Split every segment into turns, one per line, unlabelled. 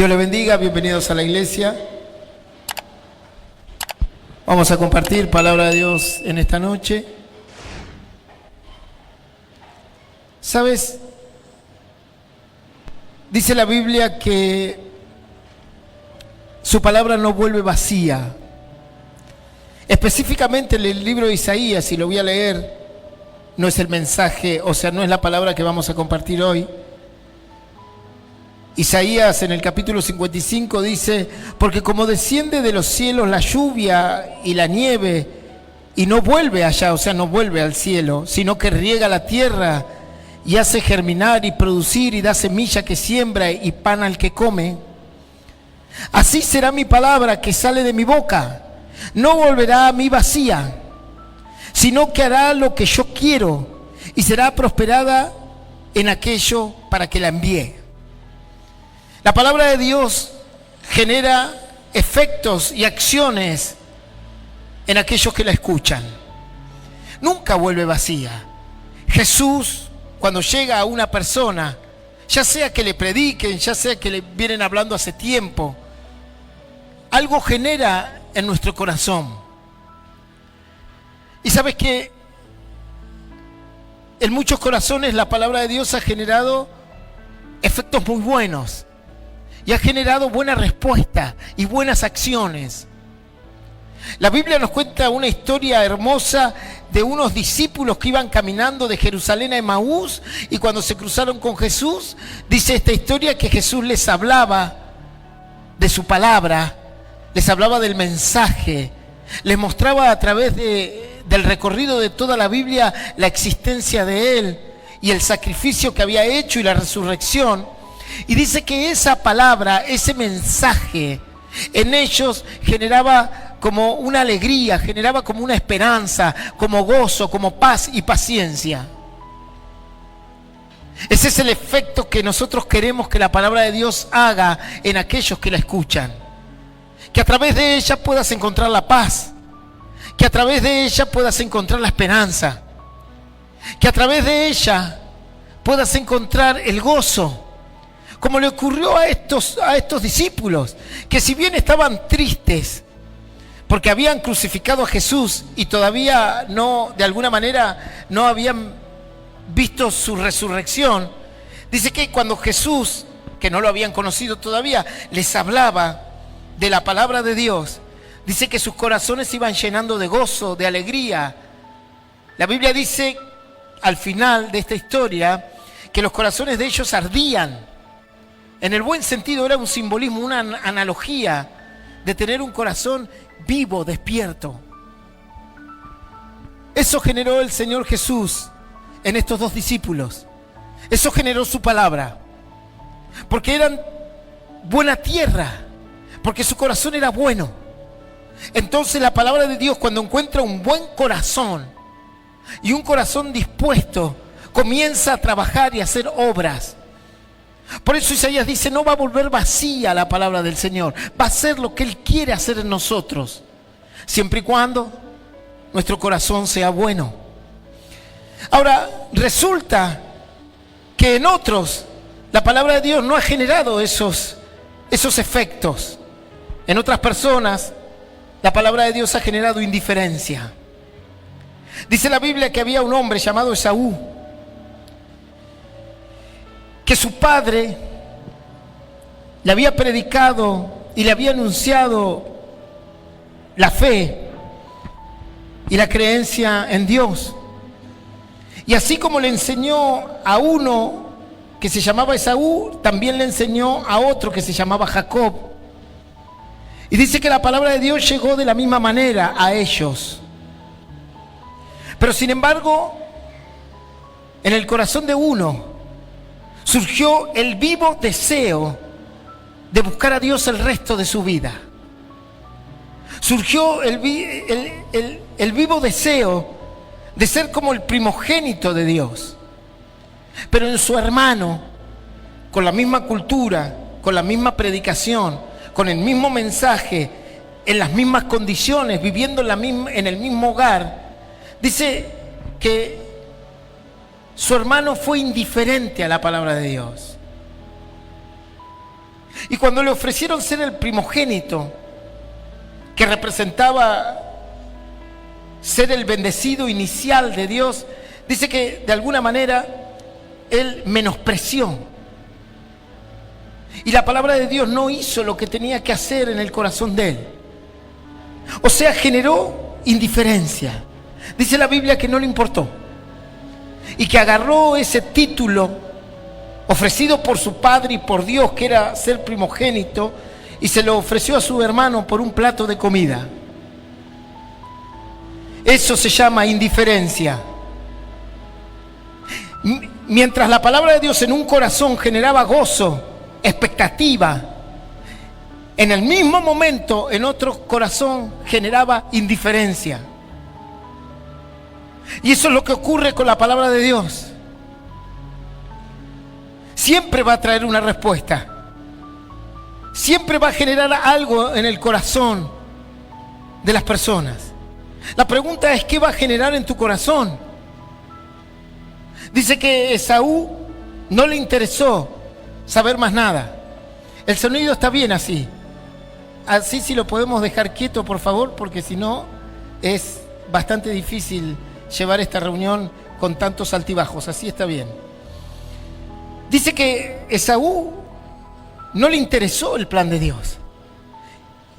Dios les bendiga, bienvenidos a la iglesia. Vamos a compartir palabra de Dios en esta noche. ¿Sabes? Dice la Biblia que su palabra no vuelve vacía. Específicamente en el libro de Isaías, y lo voy a leer, no es el mensaje, o sea, no es la palabra que vamos a compartir hoy. Isaías en el capítulo 55 dice: porque como desciende de los cielos la lluvia y la nieve, y no vuelve allá, o sea, no vuelve al cielo, sino que riega la tierra y hace germinar y producir y da semilla que siembra y pan al que come, así será mi palabra que sale de mi boca. No volverá a mí vacía, sino que hará lo que yo quiero y será prosperada en aquello para que la envíe. La palabra de Dios genera efectos y acciones en aquellos que la escuchan. Nunca vuelve vacía. Jesús, cuando llega a una persona, ya sea que le prediquen, ya sea que le vienen hablando hace tiempo, algo genera en nuestro corazón. Y sabes que en muchos corazones la palabra de Dios ha generado efectos muy buenos. Y ha generado buena respuesta y buenas acciones. La Biblia nos cuenta una historia hermosa de unos discípulos que iban caminando de Jerusalén a Emaús, y cuando se cruzaron con Jesús, dice esta historia que Jesús les hablaba de su palabra, les hablaba del mensaje, les mostraba a través del recorrido de toda la Biblia la existencia de Él y el sacrificio que había hecho y la resurrección. Y dice que esa palabra, ese mensaje, en ellos generaba como una alegría, generaba como una esperanza, como gozo, como paz y paciencia. Ese es el efecto que nosotros queremos que la palabra de Dios haga en aquellos que la escuchan. Que a través de ella puedas encontrar la paz, que a través de ella puedas encontrar la esperanza, que a través de ella puedas encontrar el gozo. Como le ocurrió a estos discípulos, que si bien estaban tristes porque habían crucificado a Jesús y todavía no, de alguna manera, no habían visto su resurrección, dice que cuando Jesús, que no lo habían conocido todavía, les hablaba de la palabra de Dios, dice que sus corazones se iban llenando de gozo, de alegría. La Biblia dice, al final de esta historia, que los corazones de ellos ardían. En el buen sentido, era un simbolismo, una analogía de tener un corazón vivo, despierto. Eso generó el Señor Jesús en estos dos discípulos. Eso generó su palabra. Porque eran buena tierra, porque su corazón era bueno. Entonces la palabra de Dios, cuando encuentra un buen corazón y un corazón dispuesto, comienza a trabajar y a hacer obras. Por eso Isaías dice: no va a volver vacía la palabra del Señor, va a hacer lo que Él quiere hacer en nosotros, siempre y cuando nuestro corazón sea bueno. Ahora, resulta que en otros la palabra de Dios no ha generado esos efectos. En otras personas la palabra de Dios ha generado indiferencia. Dice la Biblia que había un hombre llamado Esaú, que su padre le había predicado y le había anunciado la fe y la creencia en Dios. Y así como le enseñó a uno que se llamaba Esaú, también le enseñó a otro que se llamaba Jacob. Y dice que la palabra de Dios llegó de la misma manera a ellos. Pero sin embargo, en el corazón de uno surgió el vivo deseo de buscar a Dios el resto de su vida. Surgió el vivo deseo de ser como el primogénito de Dios. Pero en su hermano, con la misma cultura, con la misma predicación, con el mismo mensaje, en las mismas condiciones, viviendo en el mismo hogar, dice que su hermano fue indiferente a la palabra de Dios. Y cuando le ofrecieron ser el primogénito, que representaba ser el bendecido inicial de Dios, dice que de alguna manera él menospreció. Y la palabra de Dios no hizo lo que tenía que hacer en el corazón de él. O sea, generó indiferencia. Dice la Biblia que no le importó. Y que agarró ese título ofrecido por su padre y por Dios, que era ser primogénito, y se lo ofreció a su hermano por un plato de comida. Eso se llama indiferencia. Mientras la palabra de Dios en un corazón generaba gozo, expectativa, en el mismo momento en otro corazón generaba indiferencia. Y eso es lo que ocurre con la palabra de Dios. Siempre va a traer una respuesta. Siempre va a generar algo en el corazón de las personas. La pregunta es, ¿qué va a generar en tu corazón? Dice que Esaú no le interesó saber más nada. El sonido está bien así. Así sí lo podemos dejar quieto, por favor, porque si no es bastante difícil llevar esta reunión con tantos altibajos. Así está bien. Dice que Esaú no le interesó el plan de Dios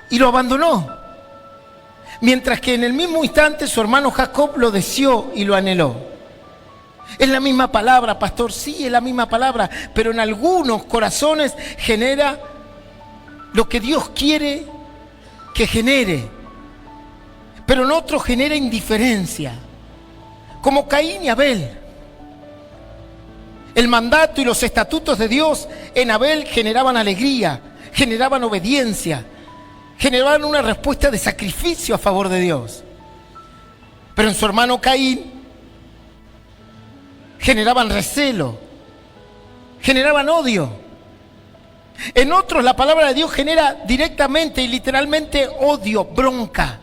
y lo abandonó. Mientras que en el mismo instante su hermano Jacob lo deseó y lo anheló. Es la misma palabra, pastor, sí, es la misma palabra, pero en algunos corazones genera lo que Dios quiere que genere, pero en otros genera indiferencia, como Caín y Abel. El mandato y los estatutos de Dios en Abel generaban alegría, generaban obediencia, generaban una respuesta de sacrificio a favor de Dios. Pero en su hermano Caín generaban recelo, generaban odio. En otros la palabra de Dios genera directamente y literalmente odio, bronca.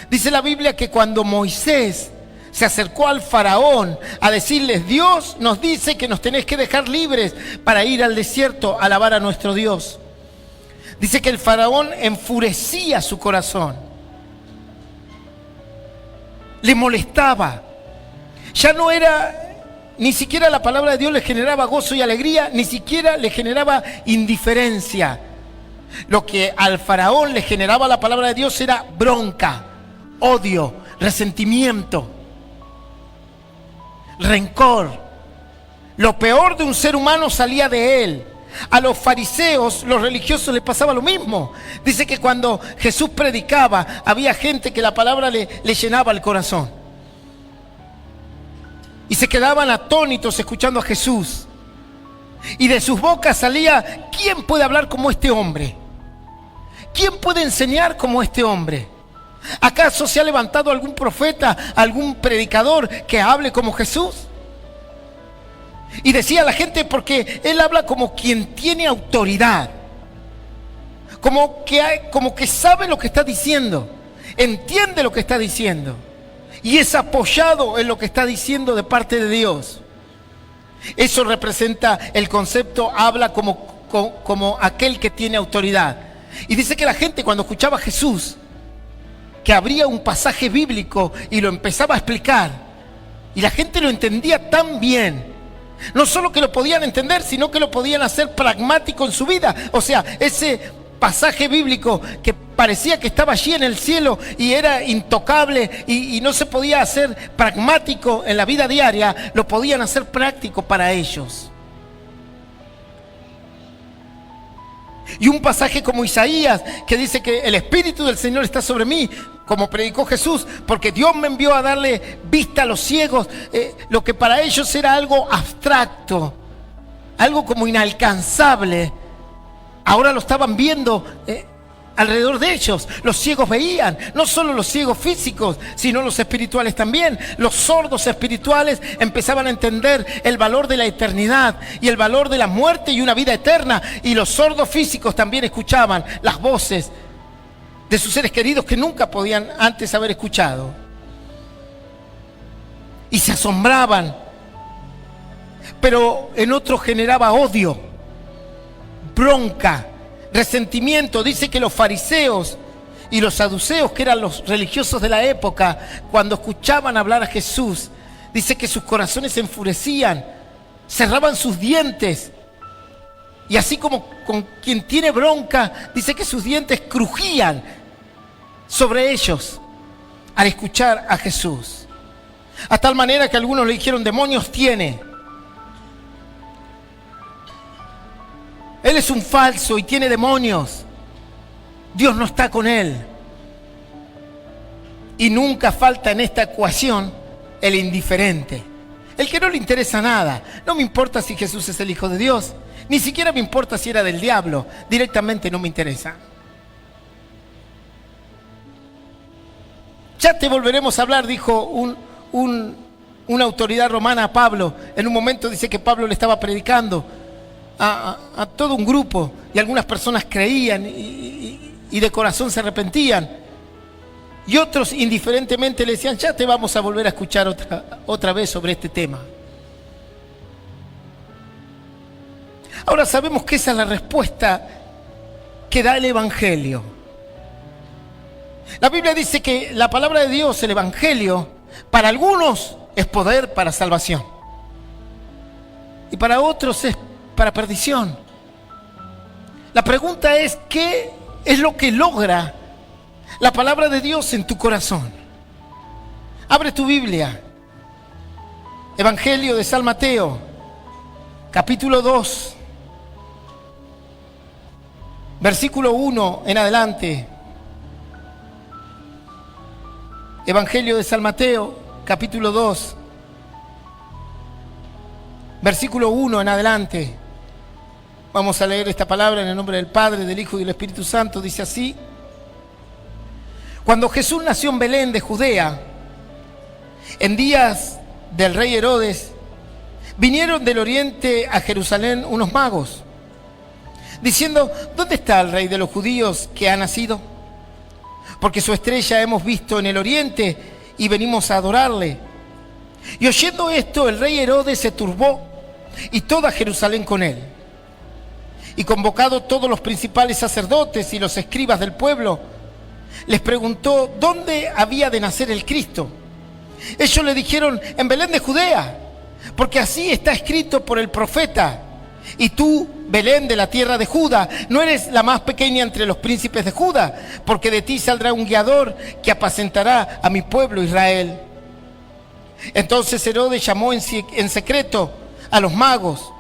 Dice la Biblia que cuando Moisés se acercó al faraón a decirles, Dios nos dice que nos tenés que dejar libres para ir al desierto a alabar a nuestro Dios. Dice que el faraón enfurecía su corazón. Le molestaba. Ya no era, ni siquiera la palabra de Dios le generaba gozo y alegría, ni siquiera le generaba indiferencia. Lo que al faraón le generaba la palabra de Dios era bronca, odio, resentimiento, rencor. Lo peor de un ser humano salía de él. A los fariseos, los religiosos, les pasaba lo mismo. Dice que cuando Jesús predicaba, había gente que la palabra le llenaba el corazón. Y se quedaban atónitos escuchando a Jesús. Y de sus bocas salía, ¿quién puede hablar como este hombre? ¿Quién puede enseñar como este hombre? ¿Acaso se ha levantado algún profeta, algún predicador que hable como Jesús? Y decía la gente, porque él habla como quien tiene autoridad, como que sabe lo que está diciendo, entiende lo que está diciendo y es apoyado en lo que está diciendo de parte de Dios. Eso representa el concepto, habla como aquel que tiene autoridad. Y dice que la gente, cuando escuchaba a Jesús, que abría un pasaje bíblico y lo empezaba a explicar, y la gente lo entendía tan bien, no solo que lo podían entender, sino que lo podían hacer pragmático en su vida. O sea, ese pasaje bíblico que parecía que estaba allí en el cielo y era intocable y no se podía hacer pragmático en la vida diaria, lo podían hacer práctico para ellos. Y un pasaje como Isaías, que dice que el Espíritu del Señor está sobre mí, como predicó Jesús, porque Dios me envió a darle vista a los ciegos, lo que para ellos era algo abstracto, algo como inalcanzable, ahora lo estaban viendo alrededor de ellos. Los ciegos veían, no solo los ciegos físicos, sino los espirituales también. Los sordos espirituales empezaban a entender el valor de la eternidad y el valor de la muerte y una vida eterna. Y los sordos físicos también escuchaban las voces de sus seres queridos que nunca podían antes haber escuchado. Y se asombraban. Pero en otros generaba odio. bronca, resentimiento. Dice que los fariseos y los saduceos, que eran los religiosos de la época, cuando escuchaban hablar a Jesús, dice que sus corazones se enfurecían, cerraban sus dientes. Y así como con quien tiene bronca, dice que sus dientes crujían sobre ellos al escuchar a Jesús. A tal manera que algunos le dijeron: demonios tiene. Él es un falso y tiene demonios. Dios no está con él. Y nunca falta en esta ecuación el indiferente, el que no le interesa nada. No me importa si Jesús es el Hijo de Dios, ni siquiera me importa si era del diablo, directamente no me interesa. Ya te volveremos a hablar, dijo una autoridad romana a Pablo. En un momento dice que Pablo le estaba predicando a todo un grupo, y algunas personas creían y de corazón se arrepentían, y otros indiferentemente le decían: ya te vamos a volver a escuchar otra vez sobre este tema. Ahora sabemos que esa es la respuesta que da el Evangelio. La Biblia dice que la palabra de Dios, el Evangelio, para algunos es poder para salvación, y para otros es para perdición. La pregunta es: ¿qué es lo que logra la palabra de Dios en tu corazón? Abre tu Biblia. Evangelio de San Mateo, capítulo 2, versículo 1 en adelante. Evangelio de San Mateo, capítulo 2, versículo 1 en adelante. Vamos a leer esta palabra en el nombre del Padre, del Hijo y del Espíritu Santo. Dice así: cuando Jesús nació en Belén de Judea, en días del rey Herodes, vinieron del oriente a Jerusalén unos magos, diciendo: ¿dónde está el rey de los judíos que ha nacido? Porque su estrella hemos visto en el oriente y venimos a adorarle. Y oyendo esto, el rey Herodes se turbó, y toda Jerusalén con él. Y convocado todos los principales sacerdotes y los escribas del pueblo, les preguntó dónde había de nacer el Cristo. Ellos le dijeron: en Belén de Judea, porque así está escrito por el profeta: y tú, Belén de la tierra de Judá, no eres la más pequeña entre los príncipes de Judá, porque de ti saldrá un guiador que apacentará a mi pueblo Israel. Entonces Herodes llamó en secreto a los magos,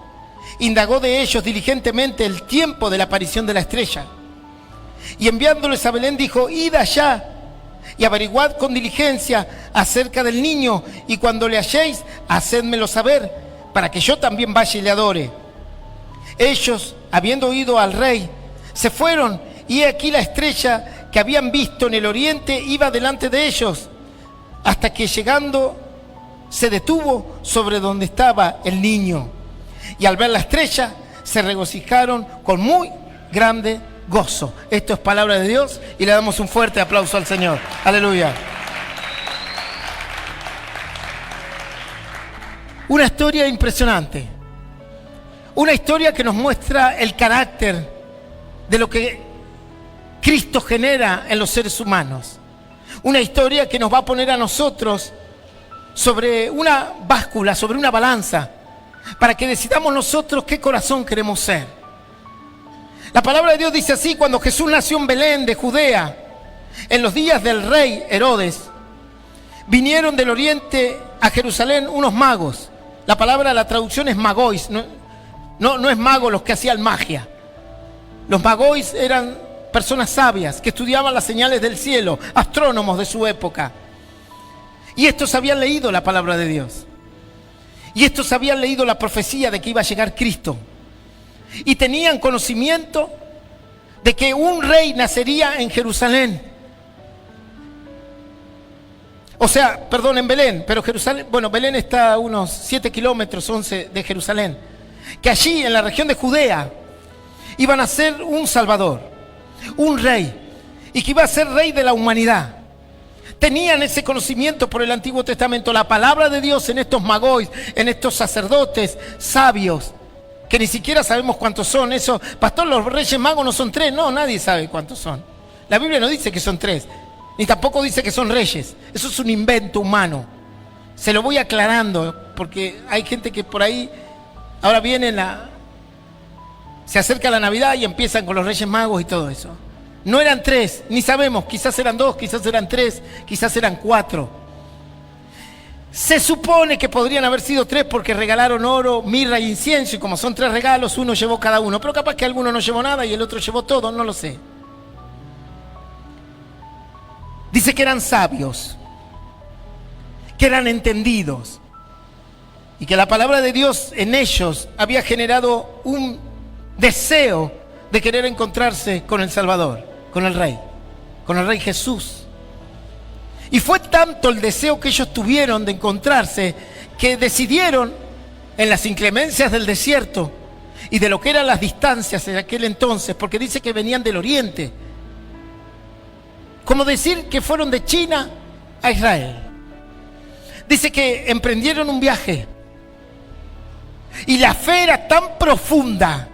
indagó de ellos diligentemente el tiempo de la aparición de la estrella, y enviándoles a Belén dijo: id allá y averiguad con diligencia acerca del niño, y cuando le halléis, hacédmelo saber, para que yo también vaya y le adore. Ellos, habiendo oído al rey, se fueron, y he aquí la estrella que habían visto en el oriente iba delante de ellos, hasta que llegando se detuvo sobre donde estaba el niño. Y al ver la estrella, se regocijaron con muy grande gozo. Esto es palabra de Dios, y le damos un fuerte aplauso al Señor. Aleluya. Una historia impresionante. Una historia que nos muestra el carácter de lo que Cristo genera en los seres humanos. Una historia que nos va a poner a nosotros sobre una báscula, sobre una balanza, para que decidamos nosotros qué corazón queremos ser. La palabra de Dios dice así: cuando Jesús nació en Belén de Judea, en los días del rey Herodes, vinieron del oriente a Jerusalén unos magos. La palabra, la traducción es magois, no es mago los que hacían magia. Los magois eran personas sabias que estudiaban las señales del cielo, astrónomos de su época. Y estos habían leído la palabra de Dios. Y estos habían leído la profecía de que iba a llegar Cristo. Y tenían conocimiento de que un rey nacería en Jerusalén. O sea, perdón, en Belén, pero Jerusalén, bueno, Belén está a unos 7 kilómetros, 11 de Jerusalén. Que allí, en la región de Judea, iba a nacer un Salvador, un rey, y que iba a ser rey de la humanidad. Tenían ese conocimiento por el Antiguo Testamento, la palabra de Dios en estos magois, en estos sacerdotes sabios, que ni siquiera sabemos cuántos son. Eso, pastor, los Reyes Magos no son 3. No, nadie sabe cuántos son. La Biblia no dice que son 3, ni tampoco dice que son reyes. Eso es un invento humano. Se lo voy aclarando, porque hay gente que por ahí, ahora se acerca la Navidad y empiezan con los Reyes Magos y todo eso. No eran 3, ni sabemos, quizás eran 2, quizás eran 3, quizás eran 4. Se supone que podrían haber sido 3 porque regalaron oro, mirra y incienso, y como son 3 regalos, uno llevó cada uno. Pero capaz que alguno no llevó nada y el otro llevó todo, no lo sé. Dice que eran sabios, que eran entendidos, y que la palabra de Dios en ellos había generado un deseo de querer encontrarse con el Salvador, con el Rey Jesús. Y fue tanto el deseo que ellos tuvieron de encontrarse, que decidieron, en las inclemencias del desierto y de lo que eran las distancias en aquel entonces, porque dice que venían del oriente, como decir que fueron de China a Israel. Dice que emprendieron un viaje, y la fe era tan profunda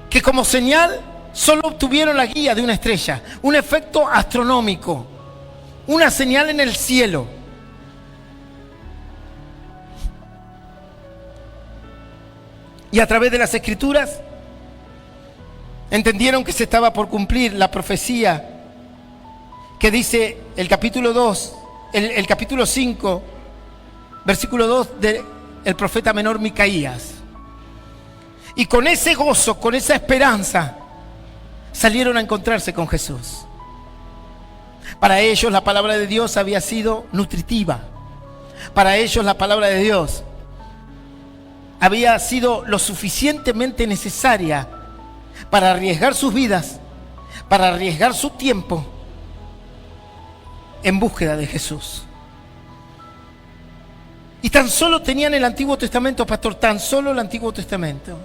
que como señal solo obtuvieron la guía de una estrella, un efecto astronómico, una señal en el cielo. Y a través de las Escrituras entendieron que se estaba por cumplir la profecía que dice el capítulo 2, el capítulo 5, versículo 2 del profeta menor Micaías. Y con ese gozo, con esa esperanza, salieron a encontrarse con Jesús. Para ellos la palabra de Dios había sido nutritiva. Para ellos la palabra de Dios había sido lo suficientemente necesaria para arriesgar sus vidas, para arriesgar su tiempo en búsqueda de Jesús. Y tan solo tenían el Antiguo Testamento, pastor, tan solo el Antiguo Testamento.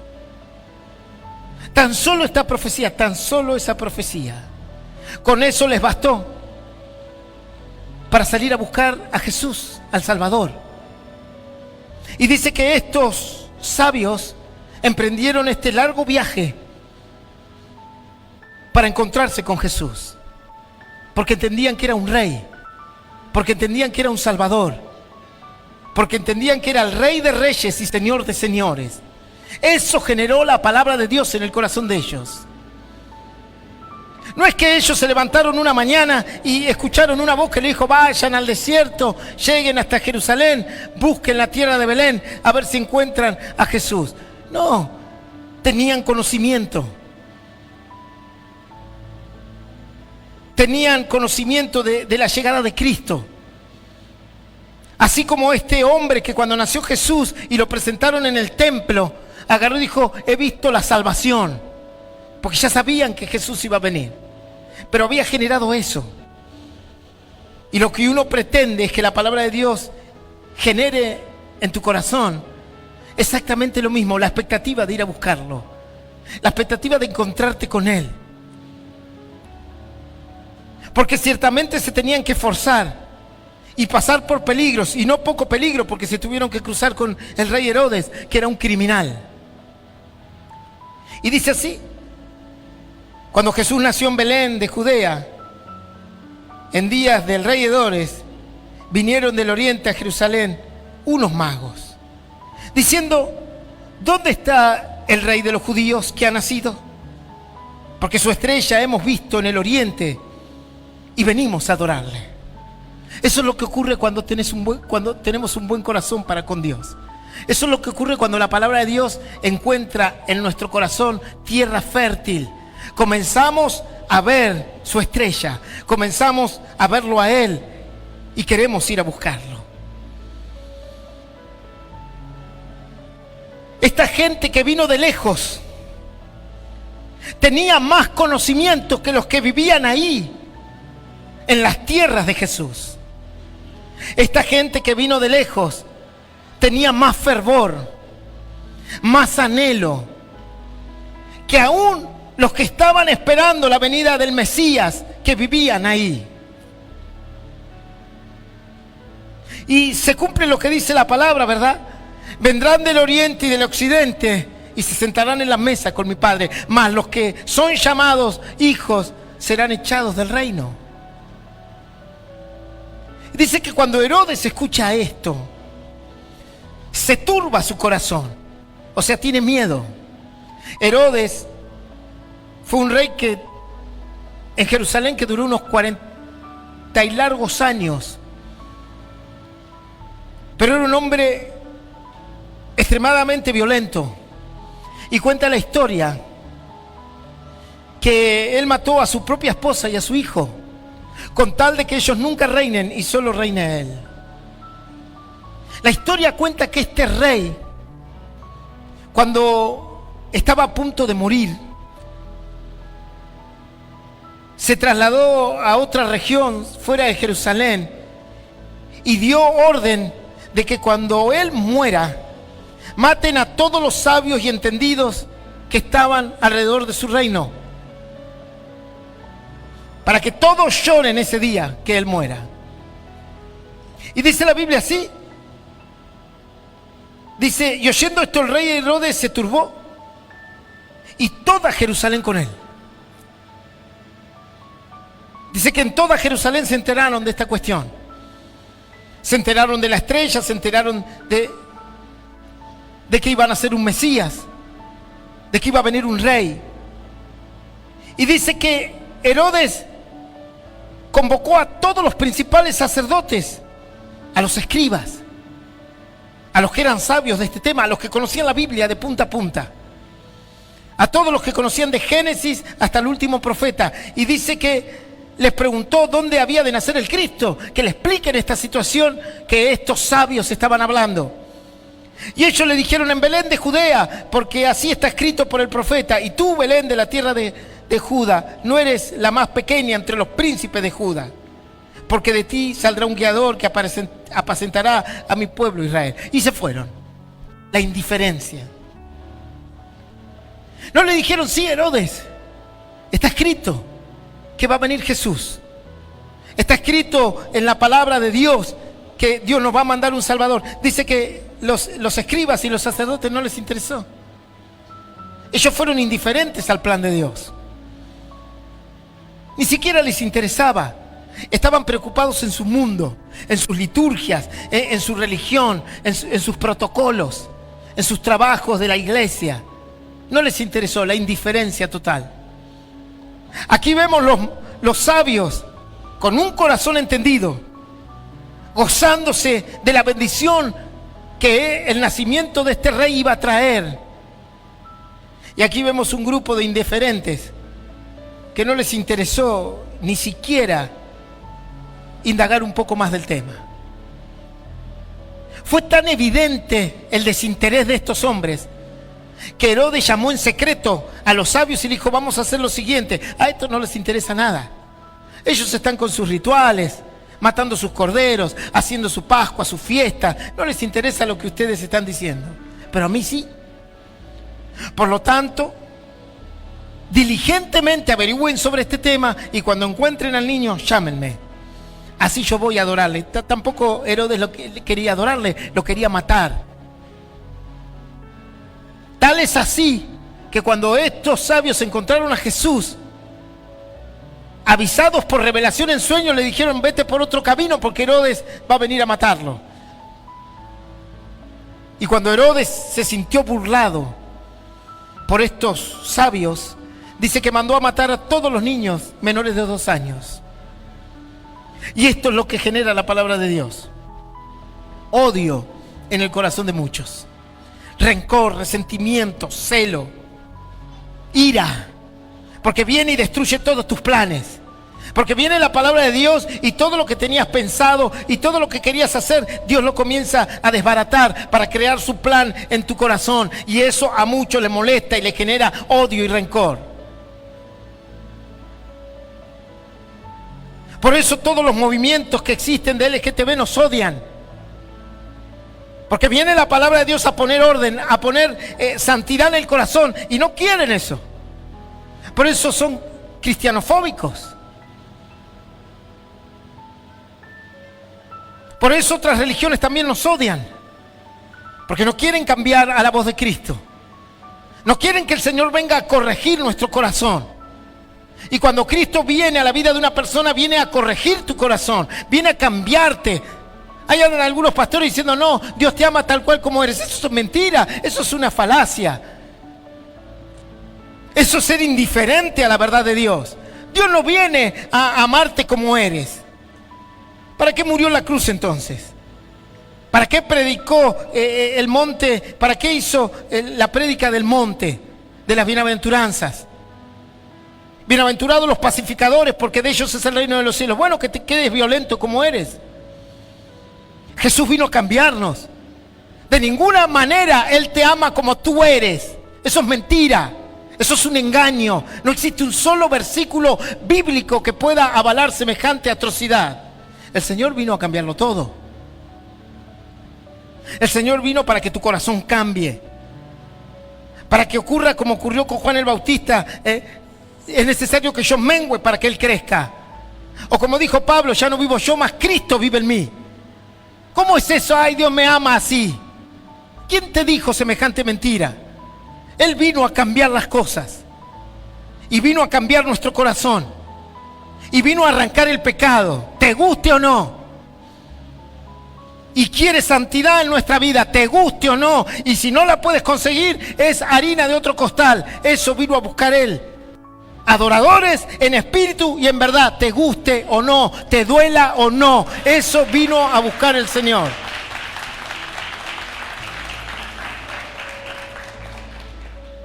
Tan solo esta profecía, tan solo esa profecía. Con eso les bastó para salir a buscar a Jesús, al Salvador. Y dice que estos sabios emprendieron este largo viaje para encontrarse con Jesús, porque entendían que era un rey, porque entendían que era un Salvador, porque entendían que era el Rey de Reyes y Señor de Señores. Eso generó la palabra de Dios en el corazón de ellos. No es que ellos se levantaron una mañana y escucharon una voz que le dijo: vayan al desierto, lleguen hasta Jerusalén, busquen la tierra de Belén, a ver si encuentran a Jesús. No, tenían conocimiento. Tenían conocimiento de la llegada de Cristo. Así como este hombre que cuando nació Jesús y lo presentaron en el templo, agarró y dijo: he visto la salvación. Porque ya sabían que Jesús iba a venir. Pero había generado eso. Y lo que uno pretende es que la palabra de Dios genere en tu corazón exactamente lo mismo, la expectativa de ir a buscarlo, la expectativa de encontrarte con Él. Porque ciertamente se tenían que esforzar y pasar por peligros, y no poco peligro, porque se tuvieron que cruzar con el rey Herodes, que era un criminal. Y dice así: cuando Jesús nació en Belén de Judea, en días del rey Herodes, vinieron del oriente a Jerusalén unos magos, diciendo: ¿dónde está el rey de los judíos que ha nacido? Porque su estrella hemos visto en el oriente y venimos a adorarle. Eso es lo que ocurre cuando tenemos un buen corazón para con Dios. Eso es lo que ocurre cuando la palabra de Dios encuentra en nuestro corazón tierra fértil. Comenzamos a ver su estrella, comenzamos a verlo a Él y queremos ir a buscarlo. Esta gente que vino de lejos tenía más conocimiento que los que vivían ahí, en las tierras de Jesús. Esta gente que vino de lejos tenía más fervor, más anhelo, que aún los que estaban esperando la venida del Mesías, que vivían ahí. Y se cumple lo que dice la palabra, ¿verdad? Vendrán del oriente y del occidente y se sentarán en la mesa con mi Padre. Mas los que son llamados hijos serán echados del reino. Dice que cuando Herodes escucha esto, se turba su corazón. O sea, tiene miedo. Herodes fue un rey que en Jerusalén que duró unos 40 y largos años. Pero era un hombre extremadamente violento. Y cuenta la historia que él mató a su propia esposa y a su hijo, con tal de que ellos nunca reinen y solo reine él. La historia cuenta que este rey, cuando estaba a punto de morir, se trasladó a otra región fuera de Jerusalén y dio orden de que cuando él muera, maten a todos los sabios y entendidos que estaban alrededor de su reino, para que todos lloren ese día que él muera. Y dice la Biblia así, dice, y oyendo esto el rey Herodes se turbó y toda Jerusalén con él. Dice que en toda Jerusalén se enteraron de esta cuestión. Se enteraron de la estrella, se enteraron de que iban a ser un Mesías, de que iba a venir un rey. Y dice que Herodes convocó a todos los principales sacerdotes, a los escribas, a los que eran sabios de este tema, a los que conocían la Biblia de punta a punta, a todos los que conocían de Génesis hasta el último profeta. Y dice que les preguntó dónde había de nacer el Cristo, que le expliquen esta situación que estos sabios estaban hablando. Y ellos le dijeron: en Belén de Judea, porque así está escrito por el profeta. Y tú, Belén, de la tierra de Judá, no eres la más pequeña entre los príncipes de Judá, porque de ti saldrá un guiador que apacentará a mi pueblo Israel. Y se fueron. La indiferencia. No le dijeron: sí, Herodes, está escrito que va a venir Jesús. Está escrito en la palabra de Dios que Dios nos va a mandar un Salvador. Dice que los escribas y los sacerdotes no les interesó. Ellos fueron indiferentes al plan de Dios. Ni siquiera les interesaba. Estaban preocupados en su mundo, en sus liturgias, en su religión, en sus protocolos, en sus trabajos de la iglesia. No les interesó, la indiferencia total. Aquí vemos los sabios con un corazón entendido, gozándose de la bendición que el nacimiento de este rey iba a traer. Y aquí vemos un grupo de indiferentes que no les interesó ni siquiera indagar un poco más del tema. Fue tan evidente el desinterés de estos hombres que Herodes llamó en secreto a los sabios y le dijo: vamos a hacer lo siguiente. A estos no les interesa nada. Ellos están con sus rituales, matando sus corderos, haciendo su Pascua, su fiesta. No les interesa lo que ustedes están diciendo, pero a mí sí. Por lo tanto, diligentemente averigüen sobre este tema y cuando encuentren al niño, llámenme. Así yo voy a adorarle. Tampoco Herodes quería adorarle, lo quería matar. Tal es así que cuando estos sabios encontraron a Jesús, avisados por revelación en sueños, le dijeron: vete por otro camino porque Herodes va a venir a matarlo. Y cuando Herodes se sintió burlado por estos sabios, dice que mandó a matar a todos los niños menores de 2 años. Y esto es lo que genera la palabra de Dios: odio en el corazón de muchos, rencor, resentimiento, celo, ira, porque viene y destruye todos tus planes. Porque viene la palabra de Dios y todo lo que tenías pensado y todo lo que querías hacer, Dios lo comienza a desbaratar para crear su plan en tu corazón. Y eso a muchos le molesta y le genera odio y rencor. Por eso todos los movimientos que existen de LGTB nos odian. Porque viene la palabra de Dios a poner orden, a poner santidad en el corazón, y no quieren eso. Por eso son cristianofóbicos. Por eso otras religiones también nos odian. Porque no quieren cambiar a la voz de Cristo. No quieren que el Señor venga a corregir nuestro corazón. Y cuando Cristo viene a la vida de una persona, viene a corregir tu corazón, viene a cambiarte. Hay algunos pastores diciendo, no, Dios te ama tal cual como eres. Eso es mentira, eso es una falacia. Eso es ser indiferente a la verdad de Dios. Dios no viene a amarte como eres. ¿Para qué murió en la cruz entonces? ¿Para qué predicó el monte? ¿Para qué hizo la prédica del monte, de las bienaventuranzas? Bienaventurados los pacificadores, porque de ellos es el reino de los cielos. Bueno, que te quedes violento como eres. Jesús vino a cambiarnos. De ninguna manera Él te ama como tú eres. Eso es mentira. Eso es un engaño. No existe un solo versículo bíblico que pueda avalar semejante atrocidad. El Señor vino a cambiarlo todo. El Señor vino para que tu corazón cambie. Para que ocurra como ocurrió con Juan el Bautista. Es necesario que yo mengüe para que Él crezca. O como dijo Pablo, ya no vivo yo, mas Cristo vive en mí. ¿Cómo es eso? Ay, Dios me ama así. ¿Quién te dijo semejante mentira? Él vino a cambiar las cosas. Y vino a cambiar nuestro corazón. Y vino a arrancar el pecado, te guste o no. Y quiere santidad en nuestra vida, te guste o no. Y si no la puedes conseguir, es harina de otro costal. Eso vino a buscar Él. Adoradores en espíritu y en verdad, te guste o no, te duela o no. Eso vino a buscar el Señor.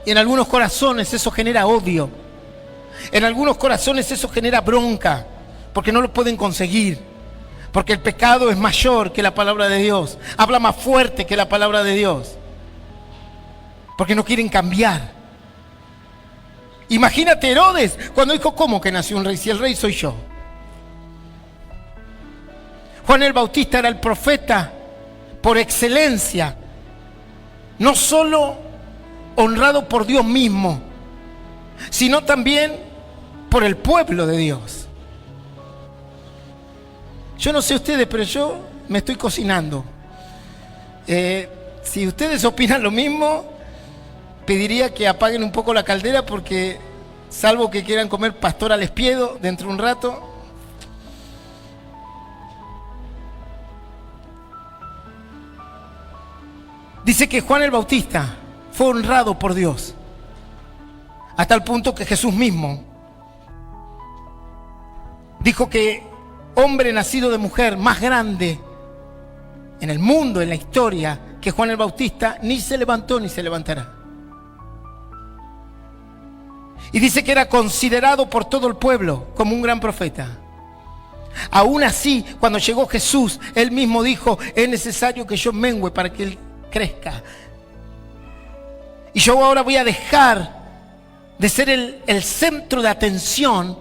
Y en algunos corazones eso genera odio. En algunos corazones eso genera bronca, porque no lo pueden conseguir. Porque el pecado es mayor que la palabra de Dios. Habla más fuerte que la palabra de Dios. Porque no quieren cambiar. Imagínate Herodes cuando dijo, ¿cómo que nació un rey? Si el rey soy yo. Juan el Bautista era el profeta por excelencia. No solo honrado por Dios mismo, sino también por el pueblo de Dios. Yo no sé ustedes, pero yo me estoy cocinando. Si ustedes opinan lo mismo, pediría que apaguen un poco la caldera porque, salvo que quieran comer pastor al espiedo dentro de un rato. Dice que Juan el Bautista fue honrado por Dios, a tal punto que Jesús mismo dijo que hombre nacido de mujer más grande en el mundo, en la historia, que Juan el Bautista, ni se levantó ni se levantará. Y dice que era considerado por todo el pueblo como un gran profeta. Aún así, cuando llegó Jesús, Él mismo dijo, es necesario que yo mengüe para que Él crezca. Y yo ahora voy a dejar de ser el centro de atención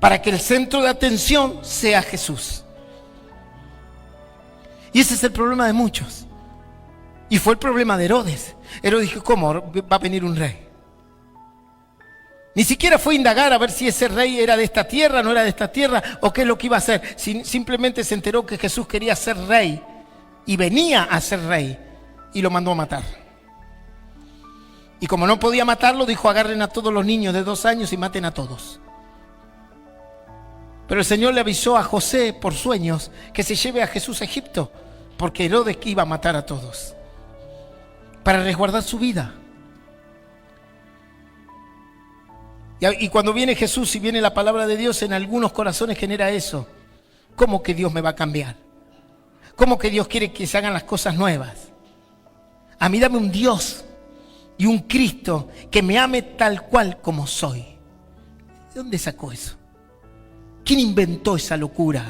para que el centro de atención sea Jesús. Y ese es el problema de muchos. Y fue el problema de Herodes. Herodes dijo, ¿cómo va a venir un rey? Ni siquiera fue a indagar a ver si ese rey era de esta tierra, no era de esta tierra, o qué es lo que iba a hacer. Simplemente se enteró que Jesús quería ser rey y venía a ser rey y lo mandó a matar. Y como no podía matarlo, dijo, agarren a todos los niños de 2 años y maten a todos. Pero el Señor le avisó a José por sueños que se lleve a Jesús a Egipto, porque Herodes iba a matar a todos, para resguardar su vida. Y cuando viene Jesús y viene la palabra de Dios, en algunos corazones genera eso. ¿Cómo que Dios me va a cambiar? ¿Cómo que Dios quiere que se hagan las cosas nuevas? A mí dame un Dios y un Cristo que me ame tal cual como soy. ¿De dónde sacó eso? ¿Quién inventó esa locura?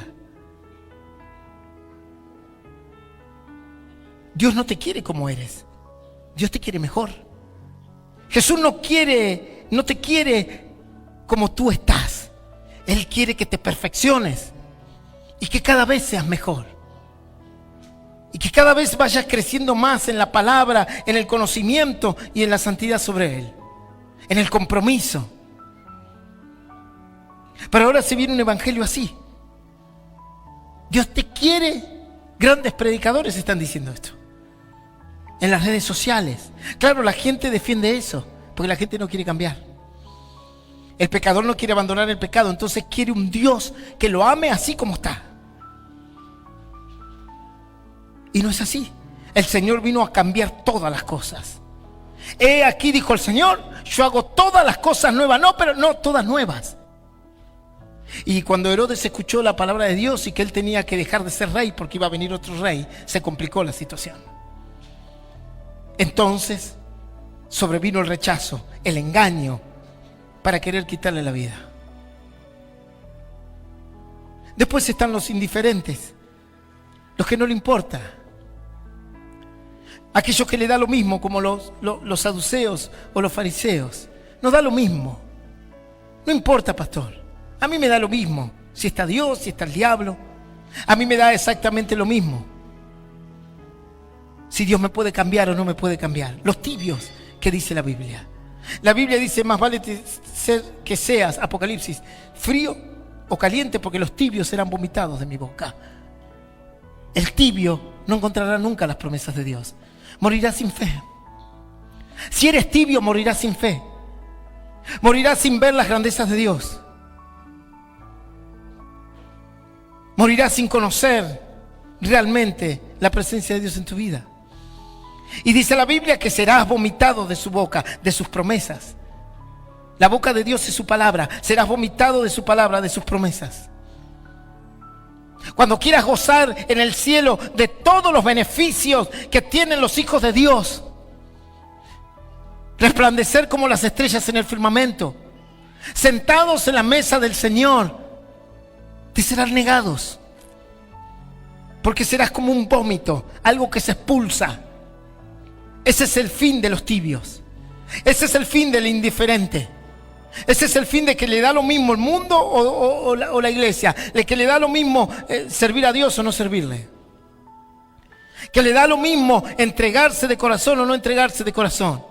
Dios no te quiere como eres. Dios te quiere mejor. Jesús no te quiere como tú estás. Él quiere que te perfecciones y que cada vez seas mejor. Y que cada vez vayas creciendo más en la palabra, en el conocimiento y en la santidad sobre Él. En el compromiso. Pero ahora se viene un evangelio así. Dios te quiere. Grandes predicadores están diciendo esto. en las redes sociales. Claro, la gente defiende eso, porque la gente no quiere cambiar. El pecador no quiere abandonar el pecado, entonces quiere un Dios que lo ame así como está. Y no es así. El Señor vino a cambiar todas las cosas. He aquí, dijo el Señor, yo hago todas las cosas nuevas. No, pero no todas nuevas. Y cuando Herodes escuchó la palabra de Dios y que él tenía que dejar de ser rey porque iba a venir otro rey, se complicó la situación. Entonces sobrevino el rechazo, el engaño, para querer quitarle la vida. Después están los indiferentes, los que no le importa. Aquellos que le da lo mismo, como los saduceos o los fariseos. Nos da lo mismo. No importa, pastor. A mí me da lo mismo. Si está Dios, si está el diablo. A mí me da exactamente lo mismo. Si Dios me puede cambiar o no me puede cambiar. Los tibios, que dice la Biblia. La Biblia dice, más vale que seas, Apocalipsis, frío o caliente, porque los tibios serán vomitados de mi boca. El tibio no encontrará nunca las promesas de Dios. Morirá sin fe. Si eres tibio, morirás sin fe. Morirás sin ver las grandezas de Dios. Morirás sin conocer realmente la presencia de Dios en tu vida. Y dice la Biblia que serás vomitado de su boca, de sus promesas. La boca de Dios es su palabra. Serás vomitado de su palabra, de sus promesas. Cuando quieras gozar en el cielo de todos los beneficios que tienen los hijos de Dios, resplandecer como las estrellas en el firmamento, sentados en la mesa del Señor, te serán negados, porque serás como un vómito, algo que se expulsa. Ese es el fin de los tibios. Ese es el fin del indiferente. Ese es el fin de que le da lo mismo el mundo o la iglesia. De que le da lo mismo servir a Dios o no servirle. Que le da lo mismo entregarse de corazón o no entregarse de corazón.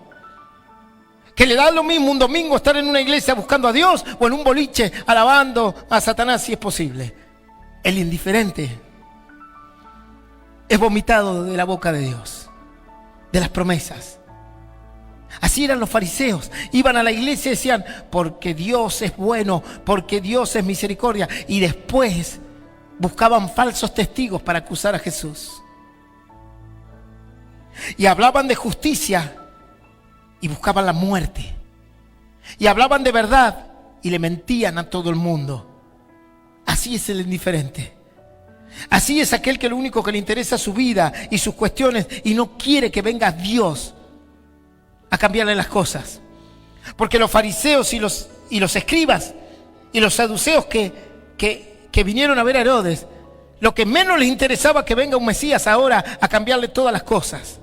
Que le da lo mismo un domingo estar en una iglesia buscando a Dios o en un boliche alabando a Satanás si es posible. El indiferente es vomitado de la boca de Dios, de las promesas. Así eran los fariseos. Iban a la iglesia y decían, porque Dios es bueno, porque Dios es misericordia. Y después buscaban falsos testigos para acusar a Jesús. Y hablaban de justicia y buscaban la muerte. Y hablaban de verdad y le mentían a todo el mundo. Así es el indiferente. Así es aquel que lo único que le interesa es su vida y sus cuestiones y no quiere que venga Dios a cambiarle las cosas. Porque los fariseos y los escribas y los saduceos que vinieron a ver a Herodes, lo que menos les interesaba que venga un Mesías ahora a cambiarle todas las cosas.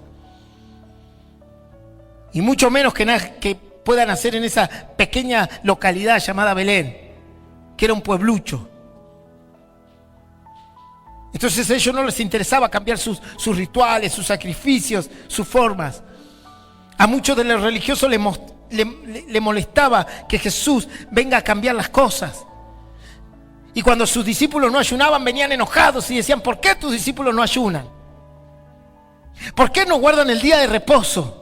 Y mucho menos que puedan hacer en esa pequeña localidad llamada Belén, que era un pueblucho. Entonces a ellos no les interesaba cambiar sus rituales, sus sacrificios, sus formas. A muchos de los religiosos le molestaba que Jesús venga a cambiar las cosas. Y cuando sus discípulos no ayunaban, venían enojados y decían, ¿por qué tus discípulos no ayunan? ¿Por qué no guardan el día de reposo?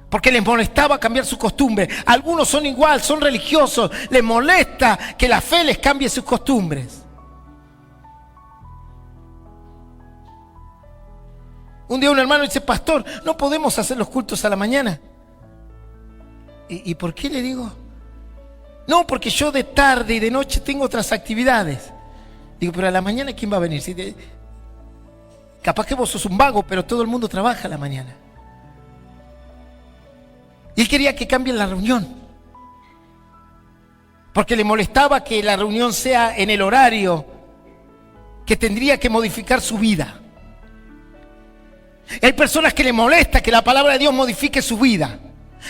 Porque les molestaba cambiar su costumbre. Algunos son igual, son religiosos. Les molesta que la fe les cambie sus costumbres. Un día un hermano dice, pastor, ¿no podemos hacer los cultos a la mañana? ¿Y por qué le digo? No, porque yo de tarde y de noche tengo otras actividades. Digo, pero a la mañana ¿quién va a venir? Capaz que vos sos un vago, pero todo el mundo trabaja a la mañana. Y él quería que cambien la reunión. Porque le molestaba que la reunión sea en el horario que tendría que modificar su vida. Hay personas que le molesta que la palabra de Dios modifique su vida.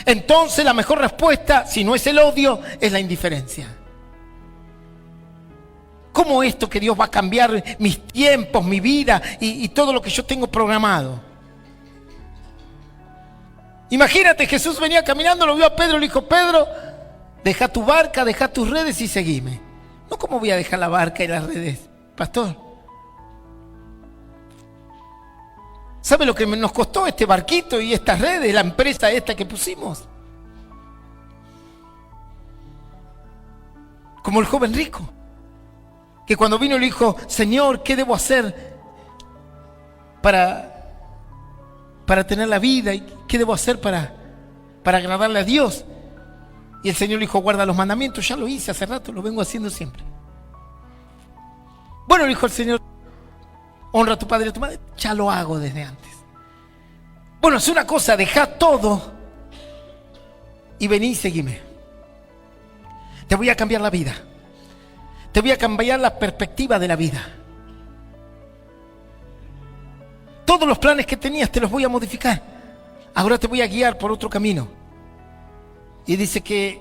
Entonces la mejor respuesta, si no es el odio, es la indiferencia. ¿Cómo esto que Dios va a cambiar mis tiempos, mi vida y todo lo que yo tengo programado? Imagínate, Jesús venía caminando, lo vio a Pedro, le dijo, Pedro, deja tu barca, deja tus redes y seguime. No, ¿cómo voy a dejar la barca y las redes, pastor? ¿Sabe lo que nos costó este barquito y estas redes, la empresa esta que pusimos? Como el joven rico, que cuando vino le dijo: Señor, ¿qué debo hacer para tener la vida? ¿Y qué debo hacer para agradarle a Dios? Y el Señor le dijo: guarda los mandamientos. Ya lo hice hace rato, lo vengo haciendo siempre. Bueno, le dijo el Señor: honra a tu padre y a tu madre. Ya lo hago desde antes. Bueno, es una cosa, dejá todo y vení y seguime. Te voy a cambiar la vida. Te voy a cambiar la perspectiva de la vida. Todos los planes que tenías te los voy a modificar. Ahora te voy a guiar por otro camino. Y dice que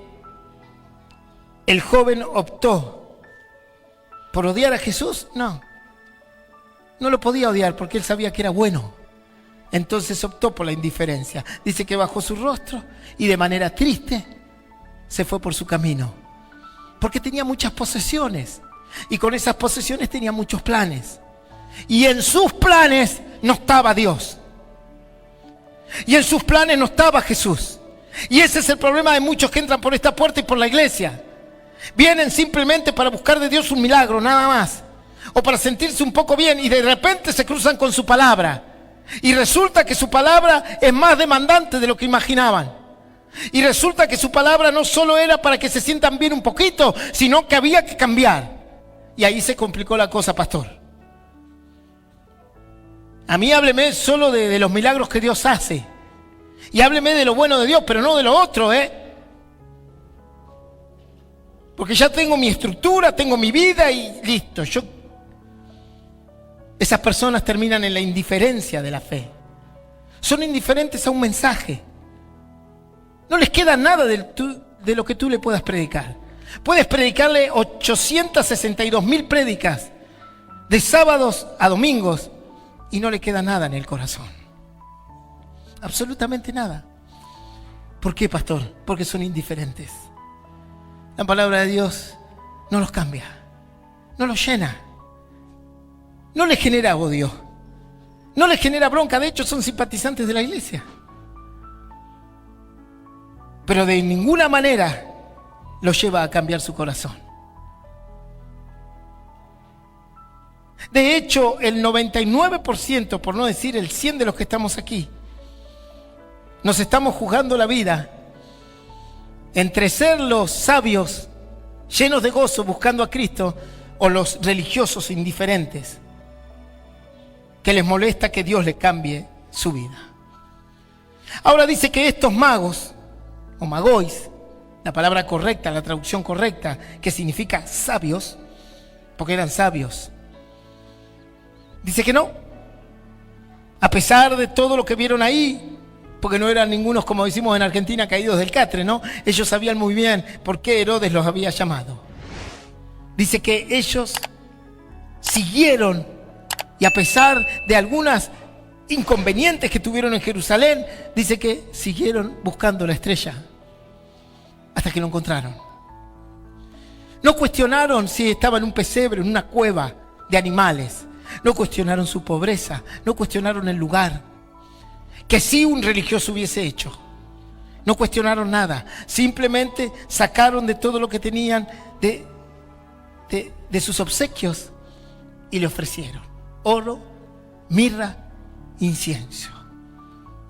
el joven optó por odiar a Jesús. No lo podía odiar porque él sabía que era bueno. Entonces optó por la indiferencia. Dice que bajó su rostro y de manera triste se fue por su camino. Porque tenía muchas posesiones. Y con esas posesiones tenía muchos planes. Y en sus planes no estaba Dios. Y en sus planes no estaba Jesús. Y ese es el problema de muchos que entran por esta puerta y por la iglesia. Vienen simplemente para buscar de Dios un milagro, nada más. O para sentirse un poco bien y de repente se cruzan con su palabra. Y resulta que su palabra es más demandante de lo que imaginaban. Y resulta que su palabra no solo era para que se sientan bien un poquito, sino que había que cambiar. Y ahí se complicó la cosa, pastor. A mí hábleme solo de los milagros que Dios hace. Y hábleme de lo bueno de Dios, pero no de lo otro, Porque ya tengo mi estructura, tengo mi vida y listo. Esas personas terminan en la indiferencia de la fe. Son indiferentes a un mensaje. No les queda nada de lo que tú le puedas predicar. Puedes predicarle 862,000 prédicas de sábados a domingos y no le queda nada en el corazón. Absolutamente nada. ¿Por qué, pastor? Porque son indiferentes. La palabra de Dios no los cambia, no los llena, no les genera odio, no les genera bronca. De hecho, son simpatizantes de la iglesia. Pero de ninguna manera los lleva a cambiar su corazón. De hecho, el 99%, por no decir el 100% de los que estamos aquí, nos estamos jugando la vida entre ser los sabios llenos de gozo buscando a Cristo o los religiosos indiferentes que les molesta que Dios les cambie su vida. Ahora dice que estos magos o magois, la palabra correcta, la traducción correcta, que significa sabios, porque eran sabios, dice que no, a pesar de todo lo que vieron ahí, porque no eran ningunos, como decimos en Argentina, caídos del catre, ¿no? Ellos sabían muy bien por qué Herodes los había llamado. Dice que ellos siguieron, y a pesar de algunas inconvenientes que tuvieron en Jerusalén, dice que siguieron buscando la estrella hasta que lo encontraron. No cuestionaron si estaba en un pesebre, en una cueva de animales. No cuestionaron su pobreza, no cuestionaron el lugar que sí un religioso hubiese hecho. No cuestionaron nada, simplemente sacaron de todo lo que tenían de sus obsequios y le ofrecieron oro, mirra, incienso.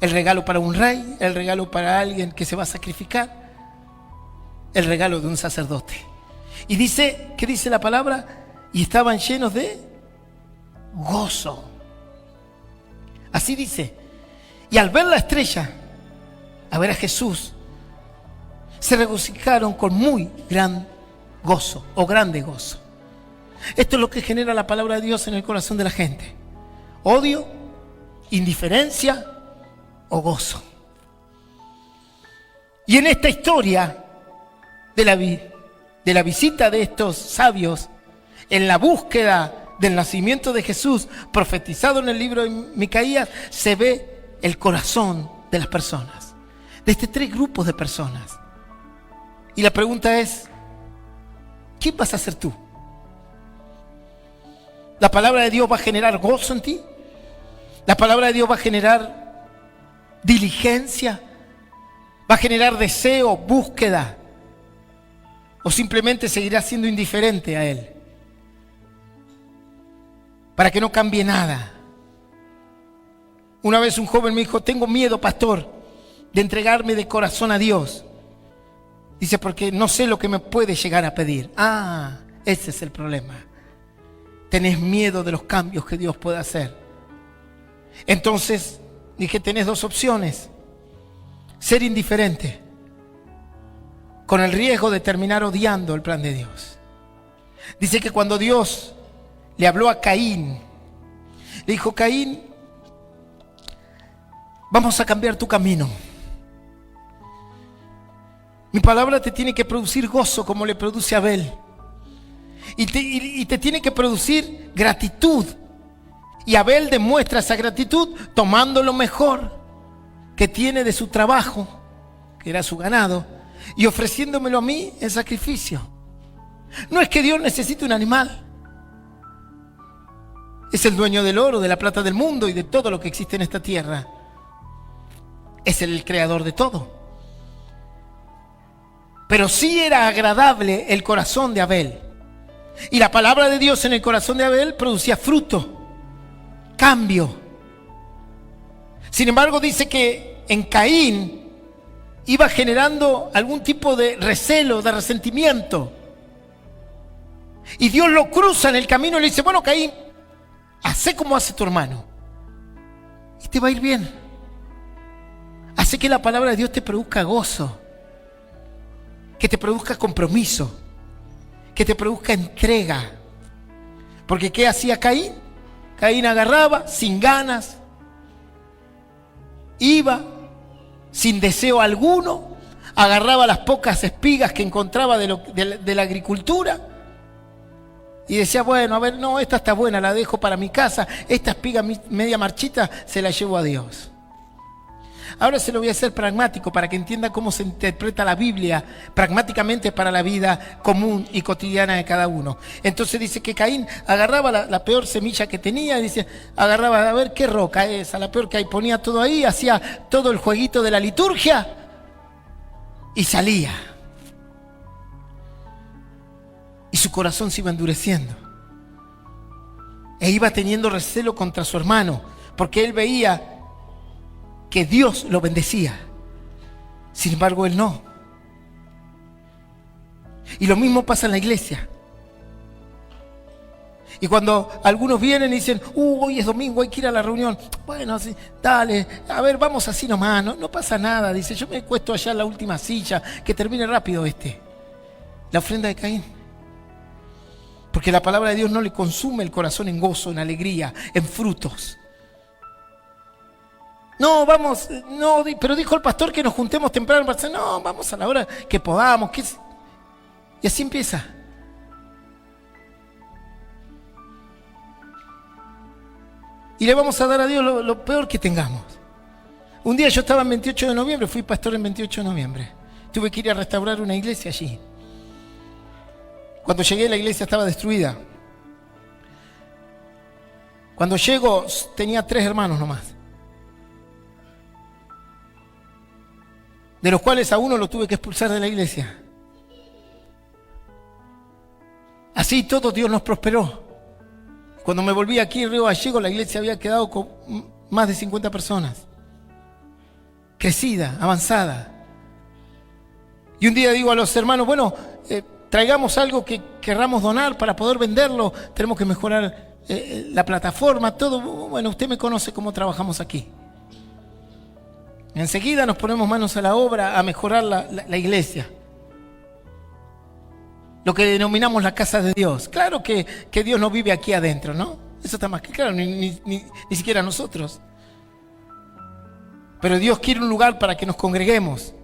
El regalo para un rey, el regalo para alguien que se va a sacrificar, el regalo de un sacerdote. Y dice, ¿qué dice la palabra? Y estaban llenos de gozo. Así dice. Y al ver la estrella, a ver a Jesús, se regocijaron con muy gran gozo o grande gozo. Esto es lo que genera la palabra de Dios en el corazón de la gente: odio, indiferencia o gozo. Y en esta historia de la visita de estos sabios, en la búsqueda del nacimiento de Jesús, profetizado en el libro de Micaías, se ve el corazón de las personas, de estos tres grupos de personas. Y la pregunta es: ¿qué vas a hacer tú? ¿La palabra de Dios va a generar gozo en ti? La palabra de Dios va a generar diligencia, va a generar deseo, búsqueda, o simplemente seguirá siendo indiferente a Él, para que no cambie nada. Una vez un joven me dijo: tengo miedo, pastor, de entregarme de corazón a Dios. Dice, porque no sé lo que me puede llegar a pedir. Ah, ese es el problema. Tenés miedo de los cambios que Dios puede hacer. Entonces dije, tenés dos opciones: ser indiferente, con el riesgo de terminar odiando el plan de Dios. Dice que cuando Dios le habló a Caín, le dijo: Caín, vamos a cambiar tu camino. Mi palabra te tiene que producir gozo como le produce a Abel. Y te tiene que producir gratitud. Y Abel demuestra esa gratitud tomando lo mejor que tiene de su trabajo, que era su ganado, y ofreciéndomelo a mí en sacrificio. No es que Dios necesite un animal. Es el dueño del oro, de la plata del mundo y de todo lo que existe en esta tierra. Es el creador de todo. Pero sí era agradable el corazón de Abel. Y la palabra de Dios en el corazón de Abel producía fruto, cambio. Sin embargo, dice que en Caín iba generando algún tipo de recelo, de resentimiento. Y Dios lo cruza en el camino y le dice: bueno, Caín, hacé como hace tu hermano y te va a ir bien. Hace que la palabra de Dios te produzca gozo, que te produzca compromiso, que te produzca entrega. Porque ¿qué hacía Caín? Caín agarraba sin ganas, iba sin deseo alguno, agarraba las pocas espigas que encontraba de la agricultura y decía: bueno, a ver, no, esta está buena, la dejo para mi casa, esta espiga media marchita se la llevo a Dios. Ahora se lo voy a hacer pragmático para que entienda cómo se interpreta la Biblia pragmáticamente para la vida común y cotidiana de cada uno. Entonces dice que Caín agarraba la peor semilla que tenía, dice, agarraba, a ver qué roca es esa, la peor que hay, ponía todo ahí, hacía todo el jueguito de la liturgia y salía. Y su corazón se iba endureciendo. E iba teniendo recelo contra su hermano, porque él veía que Dios lo bendecía. Sin embargo, él no. Y lo mismo pasa en la iglesia. Y cuando algunos vienen y dicen: hoy es domingo, hay que ir a la reunión. Bueno, sí, dale, a ver, vamos así nomás, no pasa nada. Dice: yo me cuesto allá en la última silla, que termine rápido la ofrenda de Caín. Porque la palabra de Dios no le consume el corazón en gozo, en alegría, en frutos. No, vamos, no, pero dijo el pastor que nos juntemos temprano. No, vamos a la hora que podamos. Y así empieza. Y le vamos a dar a Dios lo peor que tengamos. Un día yo estaba en 28 de noviembre, fui pastor en 28 de noviembre. Tuve que ir a restaurar una iglesia allí. Cuando llegué, la iglesia estaba destruida. Cuando llego, tenía 3 hermanos nomás, de los cuales a uno lo tuve que expulsar de la iglesia. Así todo, Dios nos prosperó. Cuando me volví aquí en Río Gallego, la iglesia había quedado con más de 50 personas. Crecida, avanzada. Y un día digo a los hermanos: bueno, traigamos algo que querramos donar para poder venderlo. Tenemos que mejorar la plataforma, todo. Bueno, usted me conoce cómo trabajamos aquí. Enseguida nos ponemos manos a la obra a mejorar la iglesia. Lo que denominamos la casa de Dios. Claro que Dios no vive aquí adentro, ¿no? Eso está más que claro, ni siquiera nosotros. Pero Dios quiere un lugar para que nos congreguemos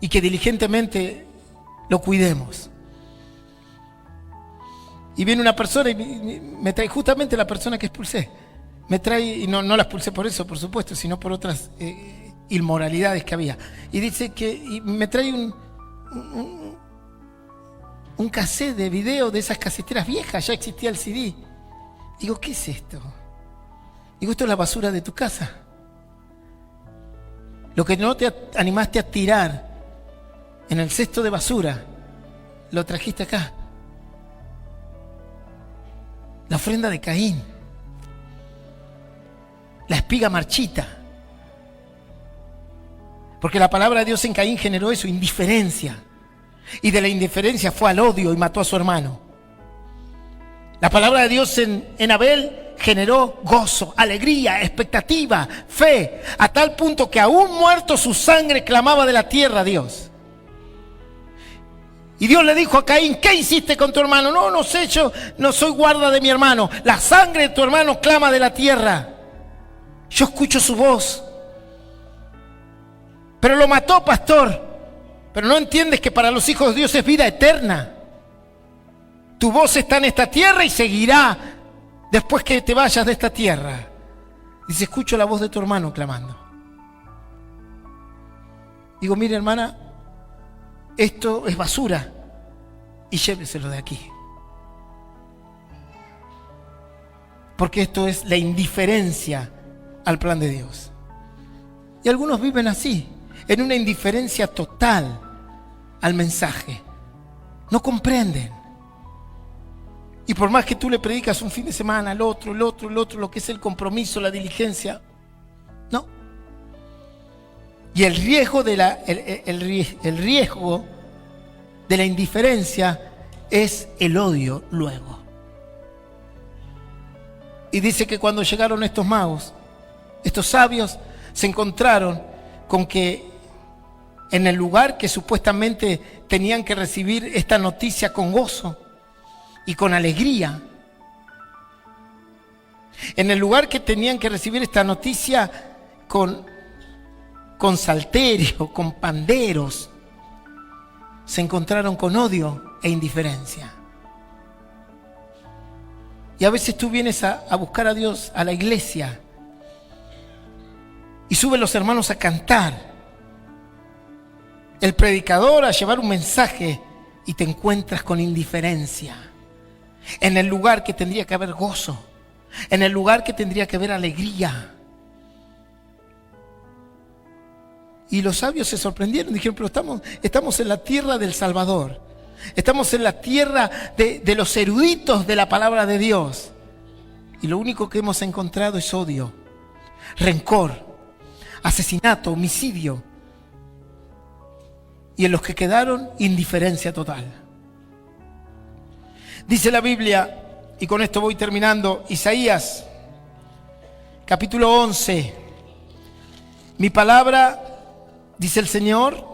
y que diligentemente lo cuidemos. Y viene una persona y me trae justamente la persona que expulsé. Me trae, y no la expulsé por eso, por supuesto, sino por otras inmoralidades que había. Y dice y me trae un cassette de video de esas caseteras viejas, ya existía el CD. Digo: ¿qué es esto? Digo, esto es la basura de tu casa. Lo que no te animaste a tirar en el cesto de basura, lo trajiste acá. La ofrenda de Caín. La espiga marchita. Porque la palabra de Dios en Caín generó eso, indiferencia. Y de la indiferencia fue al odio y mató a su hermano. La palabra de Dios en Abel generó gozo, alegría, expectativa, fe, a tal punto que aún muerto su sangre clamaba de la tierra a Dios. Y Dios le dijo a Caín, ¿qué hiciste con tu hermano? No sé, yo no soy guarda de mi hermano. La sangre de tu hermano clama de la tierra. Yo escucho su voz. Pero lo mató, pastor. Pero no entiendes que para los hijos de Dios es vida eterna. Tu voz está en esta tierra y seguirá después que te vayas de esta tierra. Dice, escucho la voz de tu hermano clamando. Digo, mire hermana, esto es basura y lléveselo de aquí. Porque esto es la indiferencia al plan de Dios. Y algunos viven así, en una indiferencia total al mensaje. No comprenden. Y por más que tú le predicas un fin de semana al otro, lo que es el compromiso, la diligencia, no. Y el riesgo de el riesgo de la indiferencia es el odio luego. Y dice que cuando llegaron estos magos, estos sabios, se encontraron con que en el lugar que supuestamente tenían que recibir esta noticia con gozo y con alegría, en el lugar que tenían que recibir esta noticia con salterio, con panderos, se encontraron con odio e indiferencia. Y a veces tú vienes a buscar a Dios a la iglesia y suben los hermanos a cantar, el predicador a llevar un mensaje, y te encuentras con indiferencia en el lugar que tendría que haber gozo, en el lugar que tendría que haber alegría. Y los sabios se sorprendieron, dijeron, pero estamos en la tierra del Salvador, estamos en la tierra de los eruditos de la palabra de Dios, y lo único que hemos encontrado es odio, rencor, asesinato, homicidio, y en los que quedaron, indiferencia total. Dice la Biblia, y con esto voy terminando, Isaías, capítulo 11. Mi palabra, dice el Señor,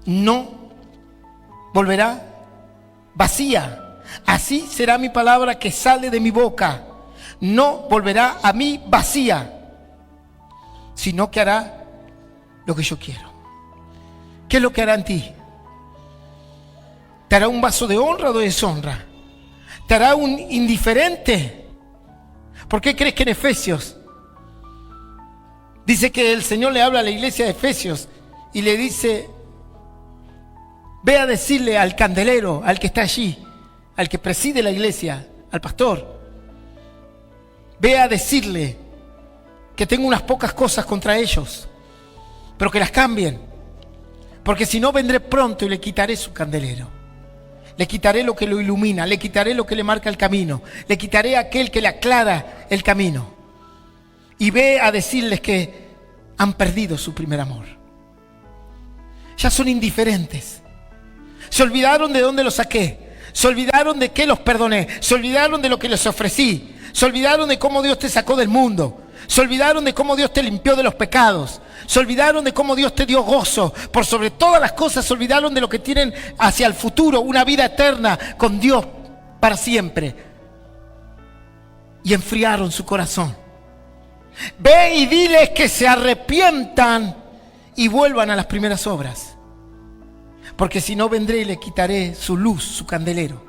no volverá vacía. Así será mi palabra que sale de mi boca. No volverá a mí vacía, sino que hará lo que yo quiero. ¿Qué es lo que hará en ti? ¿Te hará un vaso de honra o de deshonra? ¿Te hará un indiferente? ¿Por qué crees que en Efesios dice que el Señor le habla a la iglesia de Efesios y le dice, ve a decirle al candelero, al que está allí, al que preside la iglesia, al pastor, ve a decirle que tengo unas pocas cosas contra ellos, pero que las cambien, porque si no vendré pronto y le quitaré su candelero? Le quitaré lo que lo ilumina, le quitaré lo que le marca el camino, le quitaré a aquel que le aclara el camino. Y ve a decirles que han perdido su primer amor. Ya son indiferentes. Se olvidaron de dónde los saqué, se olvidaron de qué los perdoné, se olvidaron de lo que les ofrecí, se olvidaron de cómo Dios te sacó del mundo, se olvidaron de cómo Dios te limpió de los pecados, se olvidaron de cómo Dios te dio gozo. Por sobre todas las cosas se olvidaron de lo que tienen hacia el futuro, una vida eterna con Dios para siempre. Y enfriaron su corazón. Ve y diles que se arrepientan y vuelvan a las primeras obras. Porque si no, vendré y le quitaré su luz, su candelero.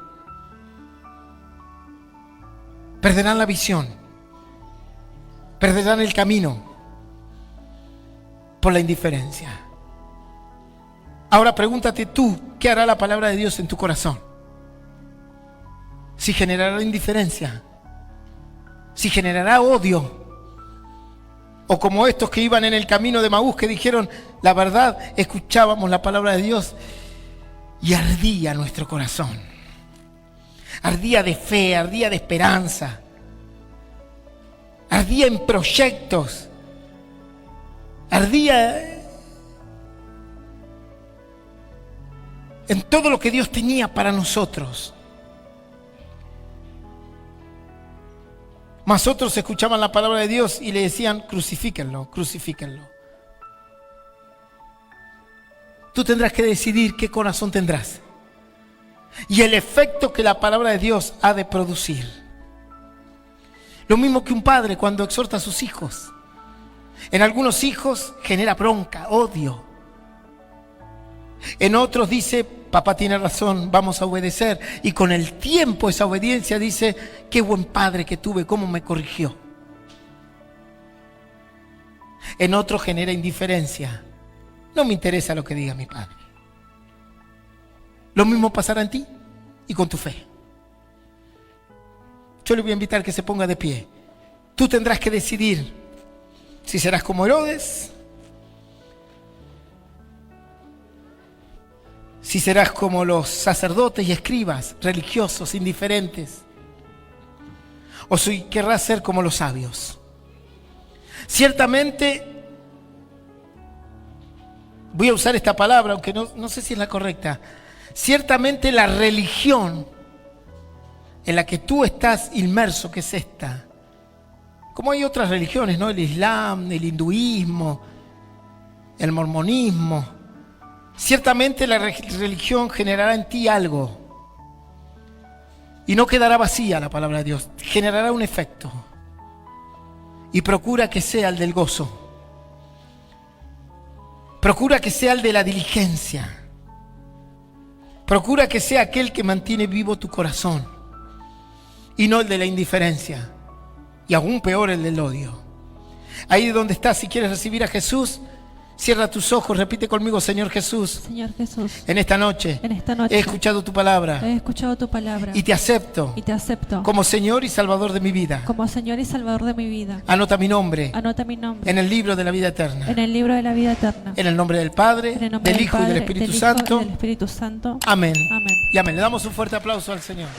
Perderán la visión, perderán el camino por la indiferencia. Ahora pregúntate tú, ¿qué hará la palabra de Dios en tu corazón? Si generará indiferencia, si generará odio. O como estos que iban en el camino de Maús que dijeron, la verdad, escuchábamos la palabra de Dios y ardía nuestro corazón. Ardía de fe, ardía de esperanza. Ardía en proyectos. Ardía en todo lo que Dios tenía para nosotros. Mas otros escuchaban la palabra de Dios y le decían, crucifíquenlo, crucifíquenlo. Tú tendrás que decidir qué corazón tendrás y el efecto que la palabra de Dios ha de producir. Lo mismo que un padre cuando exhorta a sus hijos. En algunos hijos genera bronca, odio. En otros dice, papá tiene razón, vamos a obedecer. Y con el tiempo esa obediencia dice, qué buen padre que tuve, cómo me corrigió. En otros genera indiferencia. No me interesa lo que diga mi padre. Lo mismo pasará en ti y con tu fe. Yo le voy a invitar que se ponga de pie. Tú tendrás que decidir si serás como Herodes, si serás como los sacerdotes y escribas, religiosos, indiferentes, o si querrás ser como los sabios. Ciertamente, voy a usar esta palabra, aunque no sé si es la correcta. Ciertamente la religión en la que tú estás inmerso, que es esta, como hay otras religiones, ¿no? El Islam, el hinduismo, el mormonismo. Ciertamente la religión generará en ti algo y no quedará vacía la palabra de Dios, generará un efecto. Y procura que sea el del gozo, procura que sea el de la diligencia, procura que sea aquel que mantiene vivo tu corazón y no el de la indiferencia y aún peor el del odio. Ahí donde estás, si quieres recibir a Jesús, cierra tus ojos, repite conmigo, Señor Jesús.
Señor Jesús,
En esta noche he escuchado tu palabra
he escuchado tu palabra
y te acepto
y te acepto
como Señor y Salvador de mi vida.
como Señor y Salvador de mi vida.
Anota mi nombre
Anota mi nombre
en el libro de la vida eterna.
en el libro de la vida eterna.
En el nombre del Padre,
En el nombre
del Hijo y del
Padre,
Espíritu
del Hijo
Santo.
y del Espíritu Santo.
Amén.
Amén.
Y amén. Le damos un fuerte aplauso al Señor.